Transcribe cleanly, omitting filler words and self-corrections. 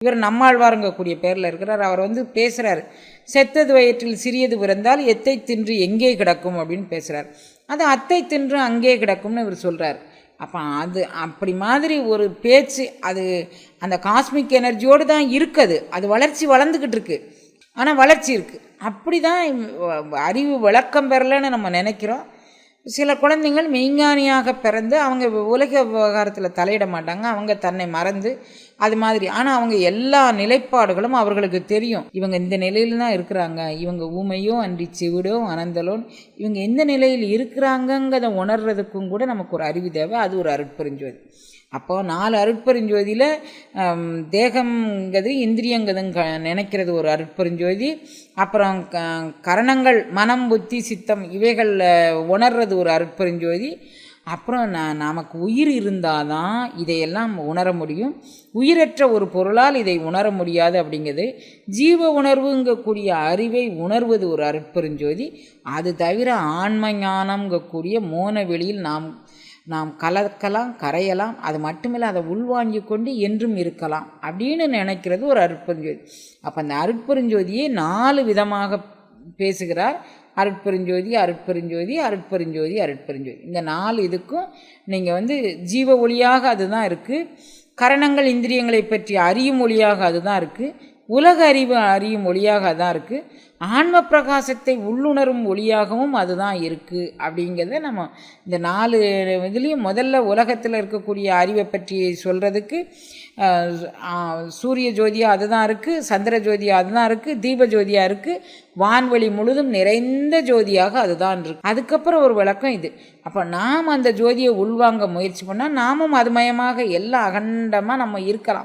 இவர் நம்மாழ்வாருங்கக்கூடிய பேரில் இருக்கிறார். அவர் பேசுகிறார், செத்தது வயிற்றில் சிறியது பிறந்தால் எத்தை தின்று எங்கே கிடக்கும் அப்படின்னு பேசுகிறார். அது அத்தை தின்று அங்கே கிடக்கும்னு இவர் சொல்கிறார். அப்போ அது அப்படி மாதிரி ஒரு பேச்சு, அது அந்த காஸ்மிக் எனர்ஜியோடு தான் இருக்குது. அது வளர்ந்துக்கிட்டு இருக்குது, ஆனால் வளர்ச்சி இருக்குது. அப்படி தான் அறிவு விளக்கம் பெறலைன்னு நம்ம நினைக்கிறோம். சில குழந்தைங்கள் மெய்ஞானியாக பிறந்து அவங்க உலக விவகாரத்தில் தலையிட மாட்டாங்க, அவங்க தன்னை மறந்து அது மாதிரி. ஆனால் அவங்க எல்லா நிலைப்பாடுகளும் அவர்களுக்கு தெரியும். இவங்க இந்த நிலையில் தான் இருக்கிறாங்க, இவங்க ஊமையோ அன்றி செவிடோ அனந்தலோன், இவங்க எந்த நிலையில் இருக்கிறாங்கங்கிறத உணர்றதுக்கும் கூட நமக்கு ஒரு அறிவு தேவை. அது ஒரு அருட்பெருஞ்சோதி. அப்போது 4 அருட்பெருஞ்சோதியில் தேகங்கிறது இந்திரியங்கிறதுங்க நினைக்கிறது ஒரு அருட்பெருஞ்சோதி. அப்புறம் கரணங்கள் மனம் புத்தி சித்தம் இவைகளில் உணர்றது ஒரு அருட்பெருஞ்சோதி. அப்புறம் நமக்கு உயிர் இருந்தால் தான் இதையெல்லாம் உணர முடியும். உயிரற்ற ஒரு பொருளால் இதை உணர முடியாது. அப்படிங்கிறது ஜீவ உணர்வுங்கக்கூடிய அறிவை உணர்வது ஒரு அருட்பெருஞ்சோதி. அது தவிர ஆன்ம ஞானம்ங்கக்கூடிய மோன வெளியில் நாம் கலக்கலாம், கரையலாம், அது மட்டுமில்லை அதை உள்வாங்கி கொண்டு என்றும் இருக்கலாம் அப்படின்னு நினைக்கிறது ஒரு அருட்பெருஞ்சோதி. அப்போ அந்த அருட்பெருஞ்சோதியை 4 விதமாக பேசுகிறார். அருட்பெருஞ்சோதி, அருட்பெருஞ்சோதி, அருட்பெருஞ்சோதி, அருட்பெருஞ்சோதி. இந்த 4 இதுக்கும் நீங்கள் ஜீவ ஒளியாக அதுதான் இருக்குது. கரணங்கள் இந்திரியங்களை பற்றி அறியும் ஒளியாக அதுதான் இருக்குது. உலக அறிவு அறியும் ஒளியாக அதுதான் இருக்குது. ஆன்ம பிரகாசத்தை உள்ளுணரும் ஒளியாகவும் அதுதான் இருக்குது. அப்படிங்கிறத நம்ம இந்த 4 இதுலேயும் முதல்ல உலகத்தில் இருக்கக்கூடிய அறிவை பற்றி சொல்கிறதுக்கு சூரிய ஜோதியாக அதுதான் இருக்குது, சந்திர ஜோதியாக அதுதான் இருக்குது, தீப ஜோதியாக இருக்குது, வான்வெளி முழுதும் நிறைந்த ஜோதியாக அதுதான் இருக்குது. அதுக்கப்புறம் ஒரு விளக்கம் இது. அப்போ நாம் அந்த ஜோதியை உள்வாங்க முயற்சி பண்ணால் நாமும் அதுமயமாக எல்லாம் அகண்டமாக நம்ம இருக்கலாம்.